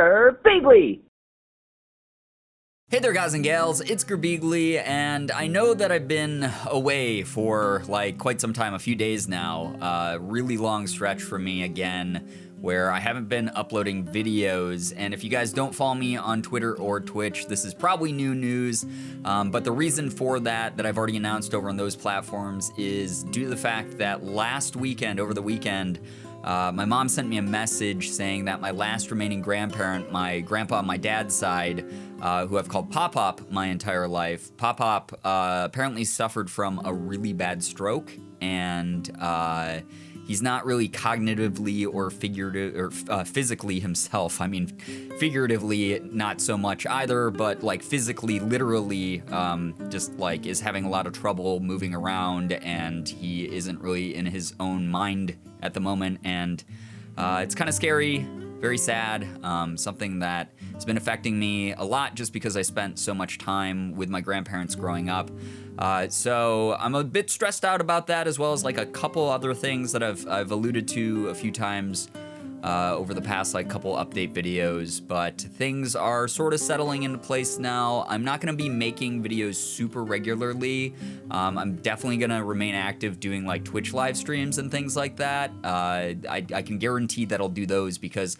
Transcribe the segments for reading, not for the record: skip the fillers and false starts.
Girbeagly! Hey there guys and gals, it's Girbeagly, and I know that I've been away for like quite some time, a few days now, really long stretch for me again, where I haven't been uploading videos, and if you guys don't follow me on Twitter or Twitch, this is probably new news, but the reason for that I've already announced over on those platforms is due to the fact that last weekend, over the weekend, my mom sent me a message saying that my last remaining grandparent, my grandpa on my dad's side, who I've called Pop-Pop my entire life, Pop-Pop apparently suffered from a really bad stroke, and he's not really cognitively or physically himself. I mean, figuratively, not so much either, but like physically, literally, just like is having a lot of trouble moving around, and he isn't really in his own mind at the moment, and it's kind of scary, very sad, something that has been affecting me a lot just because I spent so much time with my grandparents growing up. So I'm a bit stressed out about that, as well as like a couple other things that I've alluded to a few times over the past like couple update videos, but things are sort of settling into place now. I'm not going to be making videos super regularly. I'm definitely going to remain active doing like Twitch live streams and things like that. I can guarantee that I'll do those because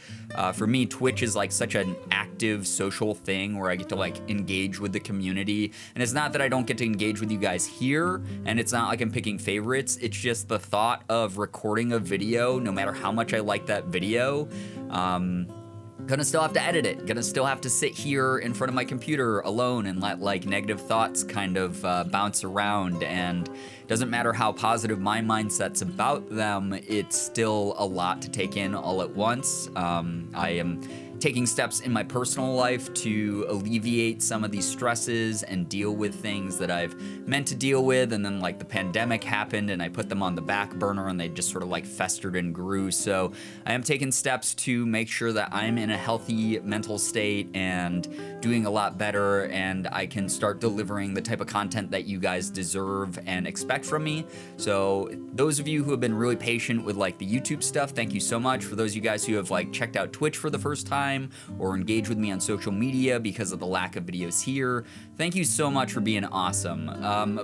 for me, Twitch is like such an active social thing where I get to like engage with the community. And it's not that I don't get to engage with you guys here, and it's not like I'm picking favorites. It's just the thought of recording a video, no matter how much I like that video, gonna still have to edit it, gonna still have to sit here in front of my computer alone and let like negative thoughts kind of bounce around, and doesn't matter how positive my mindset's about them, it's still a lot to take in all at once. I am taking steps in my personal life to alleviate some of these stresses and deal with things that I've meant to deal with, and then like the pandemic happened and I put them on the back burner and they just sort of like festered and grew. So I am taking steps to make sure that I'm in a healthy mental state and doing a lot better, and I can start delivering the type of content that you guys deserve and expect from me. So those of you who have been really patient with like the YouTube stuff, thank you so much. For those of you guys who have like checked out Twitch for the first time or engage with me on social media because of the lack of videos here, thank you so much for being awesome.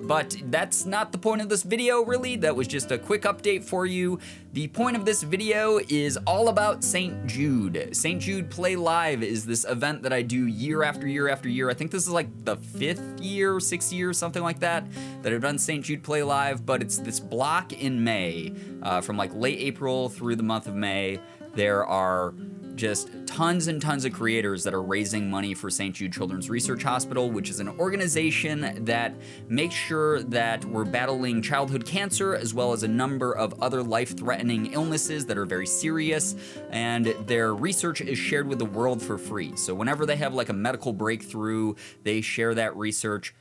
But that's not the point of this video, really. That was just a quick update for you. The point of this video is all about St. Jude. St. Jude Play Live is this event that I do year after year after year. I think this is like the 5th year, 6th year, something like that I've done St. Jude Play Live, but it's this block in May, from like late April through the month of May. There are just tons and tons of creators that are raising money for St. Jude Children's Research Hospital, which is an organization that makes sure that we're battling childhood cancer as well as a number of other life-threatening illnesses that are very serious, and their research is shared with the world for free. So whenever they have like a medical breakthrough, they share that research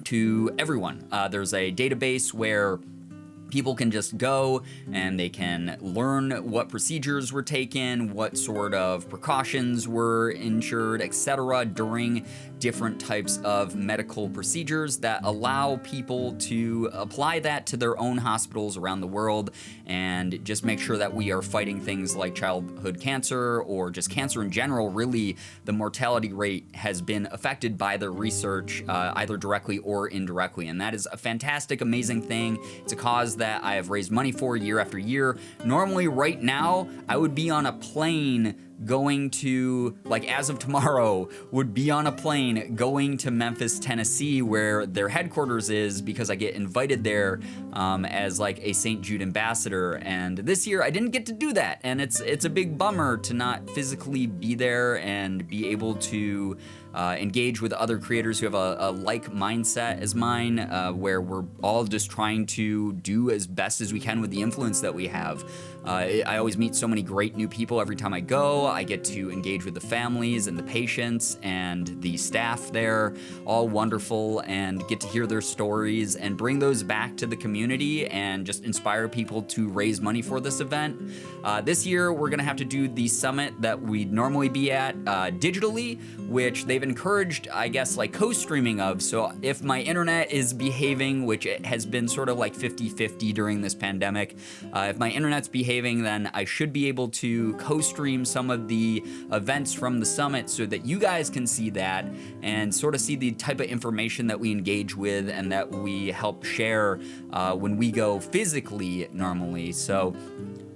to everyone. There's a database where people can just go and they can learn what procedures were taken, what sort of precautions were ensured, etc. during different types of medical procedures that allow people to apply that to their own hospitals around the world, and just make sure that we are fighting things like childhood cancer or just cancer in general. Really, the mortality rate has been affected by the research, either directly or indirectly, and that is a fantastic, amazing thing. It's a cause that I have raised money for year after year. Normally, right now, I would be on a plane going to, like as of tomorrow, would be on a plane going to Memphis, Tennessee, where their headquarters is, because I get invited there as like a St. Jude ambassador. And this year I didn't get to do that, and it's a big bummer to not physically be there and be able to engage with other creators who have a like mindset as mine, where we're all just trying to do as best as we can with the influence that we have. I always meet so many great new people every time I go. I get to engage with the families and the patients and the staff there, all wonderful, and get to hear their stories and bring those back to the community and just inspire people to raise money for this event. This year, we're gonna have to do the summit that we'd normally be at digitally, which they've encouraged, I guess, like co-streaming of. So if my internet is behaving, which it has been sort of like 50-50 during this pandemic, if my internet's behaving, behaving, then I should be able to co-stream some of the events from the summit so that you guys can see that and sort of see the type of information that we engage with and that we help share when we go physically normally. So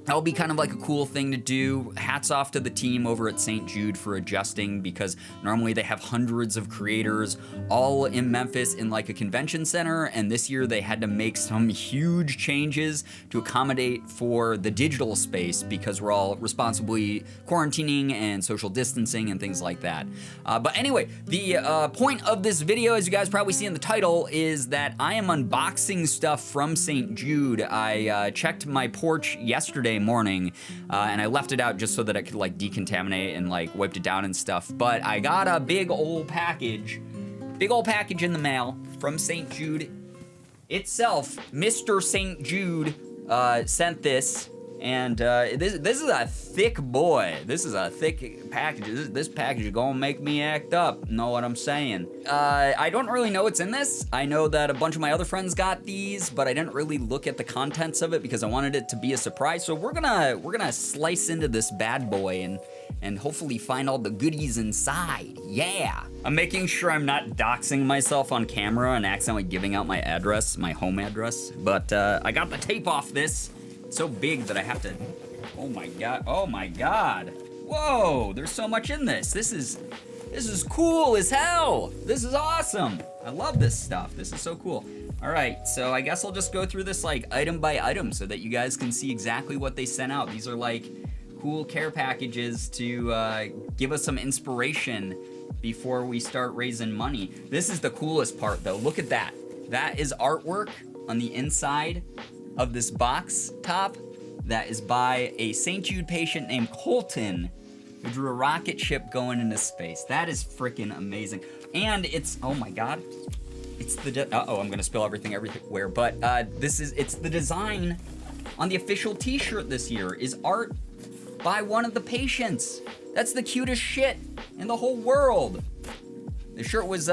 that'll be kind of like a cool thing to do. Hats off to the team over at St. Jude for adjusting, because normally they have hundreds of creators all in Memphis in like a convention center, and this year they had to make some huge changes to accommodate for the digital space because we're all responsibly quarantining and social distancing and things like that. But anyway, the point of this video, as you guys probably see in the title, is that I am unboxing stuff from St. Jude. I checked my porch yesterday morning and I left it out just so that it could like decontaminate and like wiped it down and stuff. But I got a big old package in the mail from St. Jude itself. Mr. St. Jude sent this, and this is a thick boy. This is a thick package. This package is gonna make me act up. Know what I'm saying? I don't really know what's in this. I know that a bunch of my other friends got these, but I didn't really look at the contents of it because I wanted it to be a surprise. So we're gonna slice into this bad boy and hopefully find all the goodies inside. Yeah. I'm making sure I'm not doxing myself on camera and accidentally giving out my address, my home address. But I got the tape off this. It's so big that I have to, oh my God. Whoa, there's so much in this. This is cool as hell. This is awesome. I love this stuff. This is so cool. All right, so I guess I'll just go through this like item by item so that you guys can see exactly what they sent out. These are like cool care packages to give us some inspiration before we start raising money. This is the coolest part though. Look at that. That is artwork on the inside of this box top that is by a St. Jude patient named Colton, who drew a rocket ship going into space. That is freaking amazing. And it's, oh my God, it's the, I'm gonna spill everything everywhere, but it's the design on the official t-shirt this year is art by one of the patients. That's the cutest shit in the whole world. The shirt was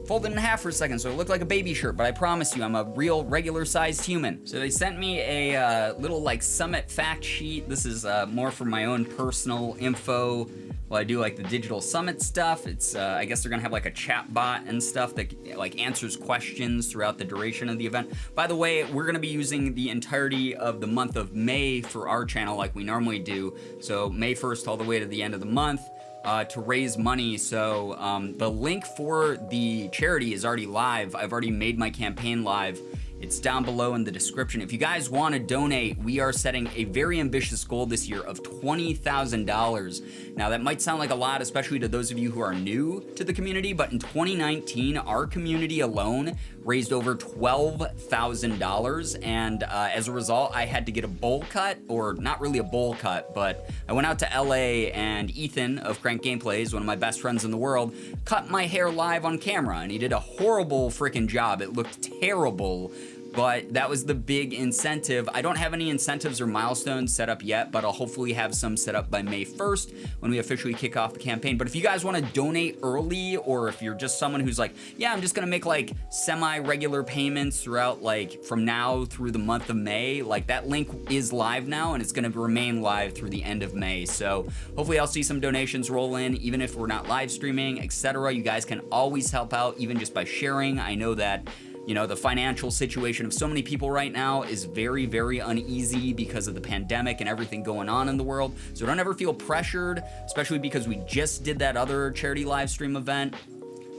folded in half for a second, so it looked like a baby shirt, but I promise you, I'm a real regular-sized human. So they sent me a little like summit fact sheet. This is more for my own personal info. Well, I do like the digital summit stuff. It's I guess they're gonna have like a chat bot and stuff that like answers questions throughout the duration of the event. By the way, we're gonna be using the entirety of the month of May for our channel like we normally do. So May 1st all the way to the end of the month. To raise money. So the link for the charity is already live. I've already made my campaign live. It's down below in the description. If you guys want to donate, we are setting a very ambitious goal this year of $20,000. Now that might sound like a lot, especially to those of you who are new to the community, but in 2019, our community alone raised over $12,000. And as a result, I had to get a bowl cut, or not really a bowl cut, but I went out to LA and Ethan of Crank Gameplays, one of my best friends in the world, cut my hair live on camera, and he did a horrible freaking job. It looked terrible. But that was the big incentive. I don't have any incentives or milestones set up yet, but I'll hopefully have some set up by May 1st when we officially kick off the campaign. But if you guys want to donate early, or if you're just someone who's like, yeah, I'm just gonna make like semi-regular payments throughout like from now through the month of May, like that link is live now and it's gonna remain live through the end of May. So hopefully I'll see some donations roll in, even if we're not live streaming, etc. You guys can always help out, even just by sharing. I know that, you know, the financial situation of so many people right now is very, very uneasy because of the pandemic and everything going on in the world. So don't ever feel pressured, especially because we just did that other charity live stream event.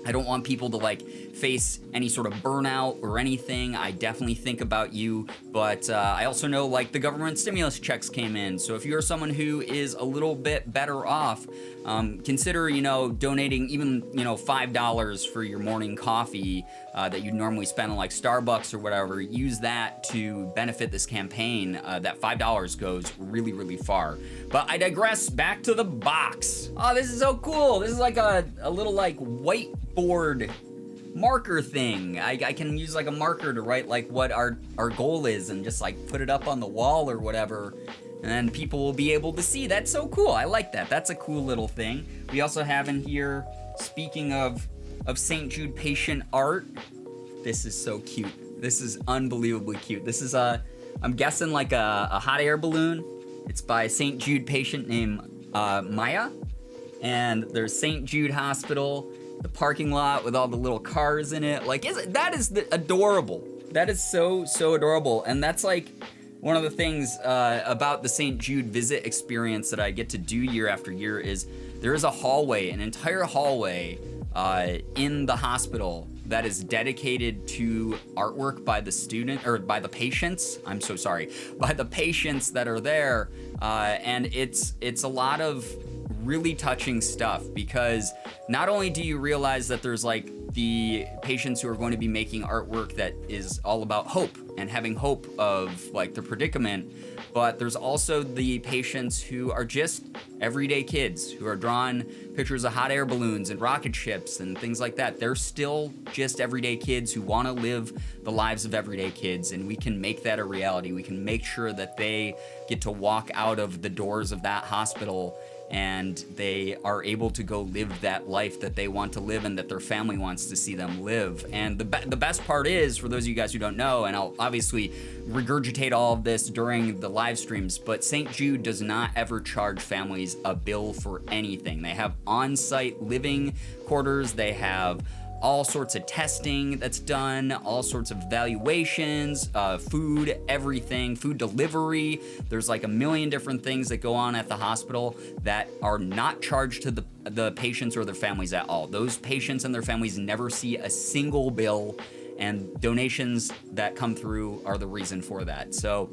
I don't want people to like face any sort of burnout or anything. I definitely think about you, but I also know like the government stimulus checks came in. So if you're someone who is a little bit better off, consider, you know, donating even, you know, $5 for your morning coffee that you'd normally spend on like Starbucks or whatever. Use that to benefit this campaign. That $5 goes really, really far. But I digress. Back to the box. Oh, this is so cool. This is like a little like whiteboard marker thing. I can use like a marker to write like what our goal is and just like put it up on the wall or whatever, and then people will be able to see. That's so cool. I like that. That's a cool little thing. We also have in here, speaking of St. Jude patient art, this is so cute. This is unbelievably cute. This is I'm guessing like a hot air balloon It's by a St. Jude patient named Maya. And there's St. Jude Hospital, the parking lot with all the little cars in it. Like, that is adorable. That is so adorable. And that's like one of the things about the St. Jude visit experience that I get to do year after year is there is a hallway, an entire hallway in the hospital that is dedicated to artwork by the student, or by the patients. I'm so sorry, by the patients that are there. And it's a lot of really touching stuff, because not only do you realize that there's like the patients who are going to be making artwork that is all about hope and having hope of like the predicament, but there's also the patients who are just everyday kids who are drawing pictures of hot air balloons and rocket ships and things like that. They're still just everyday kids who want to live the lives of everyday kids, and we can make that a reality. We can make sure that they get to walk out of the doors of that hospital and they are able to go live that life that they want to live and that their family wants to see them live. And the best part is, for those of you guys who don't know, and I'll obviously regurgitate all of this during the live streams, but St. Jude does not ever charge families a bill for anything. They have on-site living quarters, they have all sorts of testing that's done, all sorts of evaluations, food, everything, food delivery. There's like a million different things that go on at the hospital that are not charged to the patients or their families at all. Those patients and their families never see a single bill, and donations that come through are the reason for that. So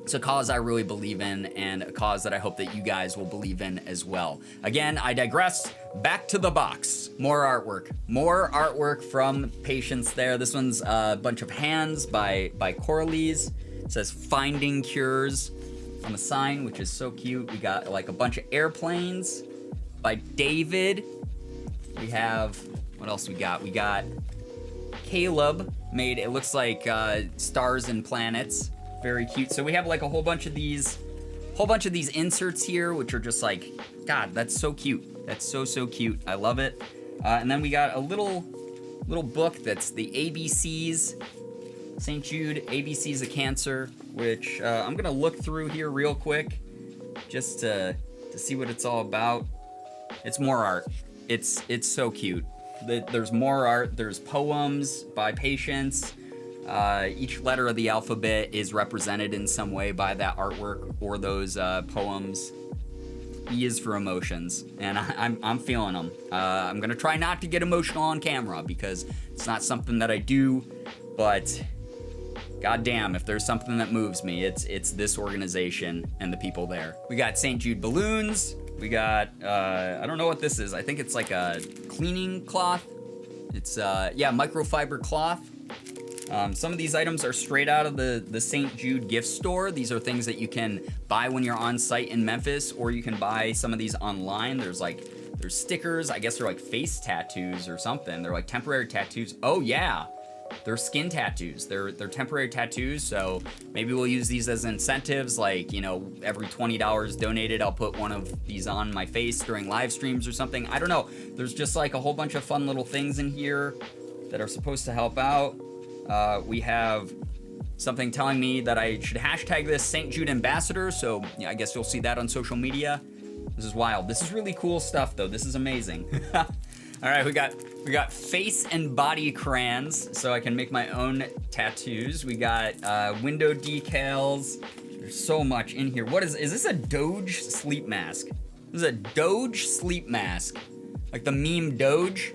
it's a cause I really believe in, and a cause that I hope that you guys will believe in as well. Again, I digress. Back to the box. More artwork from patients there. This one's a bunch of hands by Coralie's. It says "Finding Cures" on the sign, which is so cute. We got like a bunch of airplanes by David. We have, what else we got? We got Caleb made, it looks like stars and planets. Very cute. So we have like a whole bunch of these inserts here, which are just like, God, that's so cute. That's so cute. I love it. And then we got a little book that's the ABCs, St. Jude ABCs of Cancer, which I'm gonna look through here real quick, just to see what it's all about. It's more art. It's so cute. There's more art. There's poems by patients. Each letter of the alphabet is represented in some way by that artwork or those poems. E is for emotions, and I'm feeling them. I'm gonna try not to get emotional on camera because it's not something that I do, but goddamn, if there's something that moves me, it's this organization and the people there. We got St. Jude balloons. We got, I don't know what this is. I think it's like a cleaning cloth. It's, yeah, microfiber cloth. Some of these items are straight out of the St. Jude gift store. These are things that you can buy when you're on site in Memphis, or you can buy some of these online. There's stickers. I guess they're like face tattoos or something. They're like temporary tattoos. Oh yeah, they're skin tattoos. They're temporary tattoos. So maybe we'll use these as incentives. Like, you know, every $20 donated, I'll put one of these on my face during live streams or something. I don't know. There's just like a whole bunch of fun little things in here that are supposed to help out. We have something telling me that I should hashtag this St. Jude Ambassador, so yeah, I guess you'll see that on social media. This is wild. This is really cool stuff, though. This is amazing. All right, we got face and body crayons, so I can make my own tattoos. We got window decals. There's so much in here. What is this a Doge sleep mask? This is a Doge sleep mask. Like the meme Doge.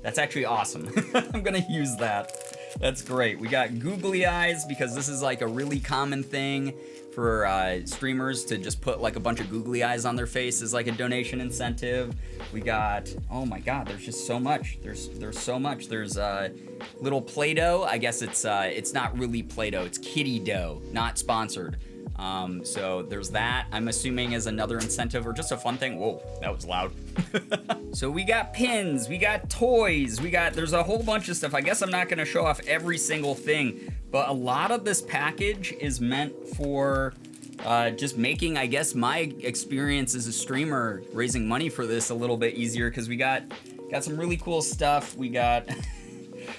That's actually awesome. I'm gonna use that. That's great. We got googly eyes, because this is like a really common thing for streamers to just put like a bunch of googly eyes on their face as like a donation incentive. We got, oh my God, there's just so much. There's so much. There's little Play-Doh. I guess it's not really Play-Doh. It's kitty dough, not sponsored. So there's that, I'm assuming, as another incentive or just a fun thing. Whoa, that was loud. So we got pins, we got toys, there's a whole bunch of stuff. I guess I'm not gonna show off every single thing, but a lot of this package is meant for just making, I guess, my experience as a streamer raising money for this a little bit easier, because we got some really cool stuff. We got,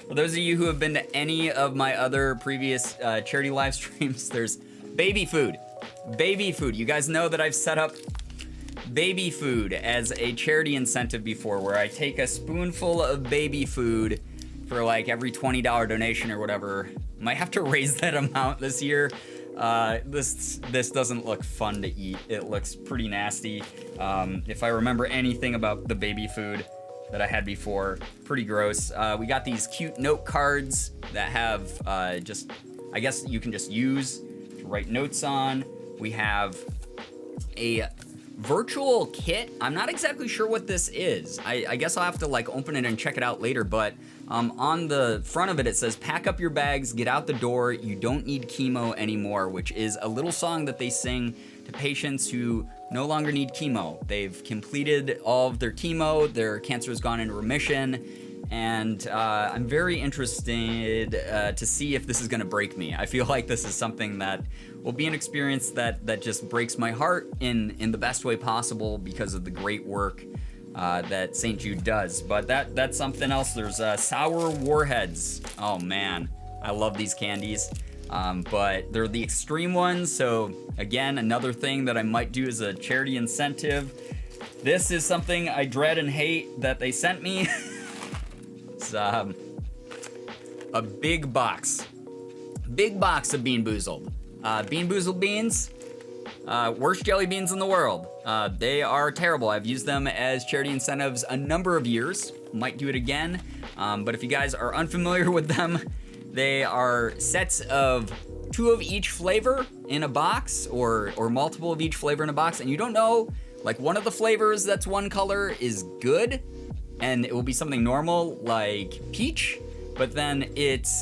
for those of you who have been to any of my other previous charity live streams, there's baby food. Baby food. You guys know that I've set up baby food as a charity incentive before, where I take a spoonful of baby food for like every $20 donation or whatever. Might have to raise that amount this year. This doesn't look fun to eat. It looks pretty nasty. If I remember anything about the baby food that I had before, pretty gross. We got these cute note cards that have just, I guess you can just use to write notes on. We have a virtual kit. I'm not exactly sure what this is. I guess I'll have to like open it and check it out later, but on the front of it, it says, pack up your bags, get out the door, you don't need chemo anymore, which is a little song that they sing to patients who no longer need chemo. They've completed all of their chemo, their cancer has gone into remission, and I'm very interested to see if this is gonna break me. I feel like this is something that will be an experience that just breaks my heart in the best way possible because of the great work that St. Jude does. But that's something else. There's sour warheads. Oh man, I love these candies. But they're the extreme ones, so again, another thing that I might do as a charity incentive. This is something I dread and hate that they sent me. It's a big box of Bean Boozled. Bean Boozled beans, worst jelly beans in the world. They are terrible. I've used them as charity incentives a number of years. Might do it again. But if you guys are unfamiliar with them, they are sets of 2 of each flavor in a box, or multiple of each flavor in a box, and you don't know, like one of the flavors that's one color is good, and it will be something normal like peach, but then its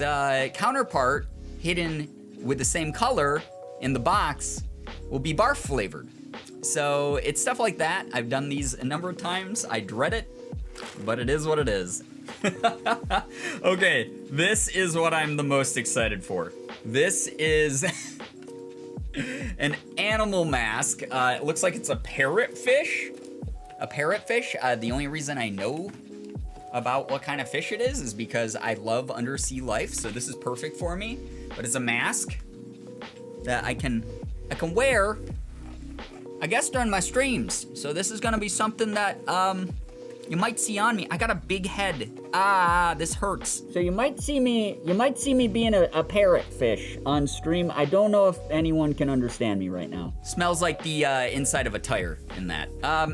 counterpart hidden with the same color in the box will be barf flavored. So it's stuff like that. I've done these a number of times. I dread it, but it is what it is. Okay, this is what I'm the most excited for. This is an animal mask. It looks like it's a parrotfish. A parrotfish. The only reason I know about what kind of fish it is because I love undersea life, so this is perfect for me. But it's a mask that I can wear, I guess, during my streams. So this is gonna be something that you might see on me. I got a big head. This hurts. So you might see me being a parrotfish on stream. I don't know if anyone can understand me right now. Smells like the inside of a tire in that.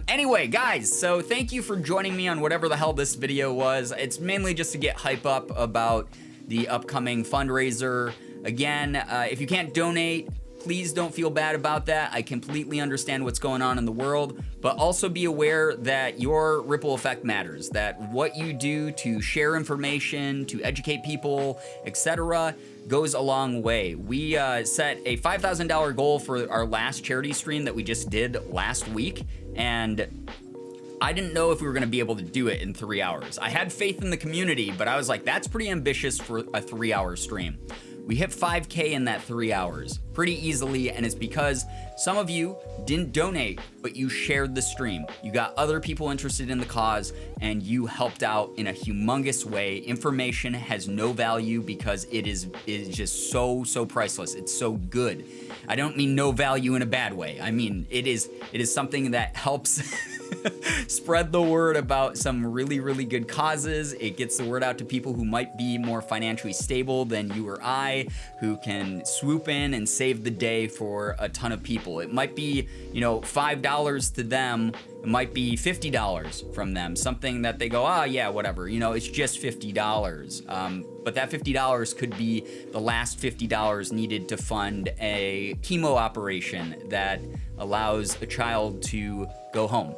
Anyway, guys, so thank you for joining me on whatever the hell this video was. It's mainly just to get hype up about the upcoming fundraiser. Again, if you can't donate, please don't feel bad about that. I completely understand what's going on in the world, but also be aware that your ripple effect matters, that what you do to share information, to educate people, etc., goes a long way. We set a $5,000 goal for our last charity stream that we just did last week, and I didn't know if we were gonna be able to do it in 3 hours. I had faith in the community, but I was like, that's pretty ambitious for a 3-hour stream. We hit 5K in that 3 hours pretty easily, and it's because some of you didn't donate, but you shared the stream. You got other people interested in the cause, and you helped out in a humongous way. Information has no value because it is just so priceless. It's so good. I don't mean no value in a bad way. I mean, it is something that helps spread the word about some really good causes. It gets the word out to people who might be more financially stable than you or I, who can swoop in and save the day for a ton of people. It might be, $5 to them. It might be $50 from them, something that they go, yeah, whatever, it's just $50. But that $50 could be the last $50 needed to fund a chemo operation that allows a child to go home.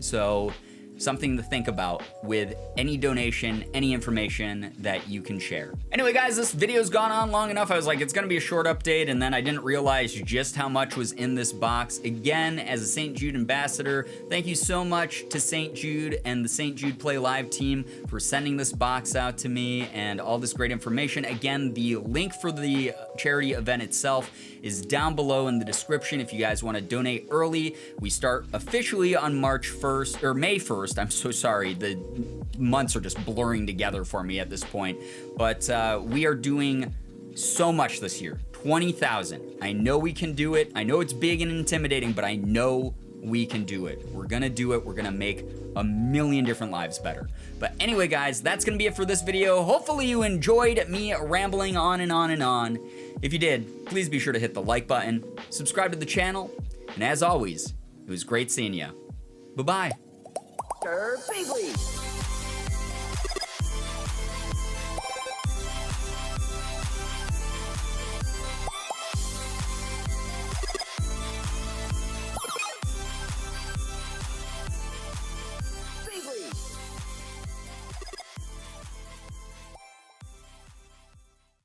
So something to think about with any donation, any information that you can share. Anyway, guys, this video's gone on long enough. I was like, it's gonna be a short update, and then I didn't realize just how much was in this box. Again, as a St. Jude ambassador, thank you so much to St. Jude and the St. Jude Play Live team for sending this box out to me and all this great information. Again, the link for the charity event itself is down below in the description if you guys want to donate early. We start officially on March 1st, or May 1st. I'm so sorry, the months are just blurring together for me at this point. But we are doing so much this year. 20,000. I know we can do it. I know it's big and intimidating, but I know we can do it. We're gonna do it. We're gonna make a million different lives better. But anyway, guys, that's gonna be it for this video. Hopefully you enjoyed me rambling on and on and on. If you did, please be sure to hit the like button, subscribe to the channel, and as always, it was great seeing you. Bye-bye. Girbeagly.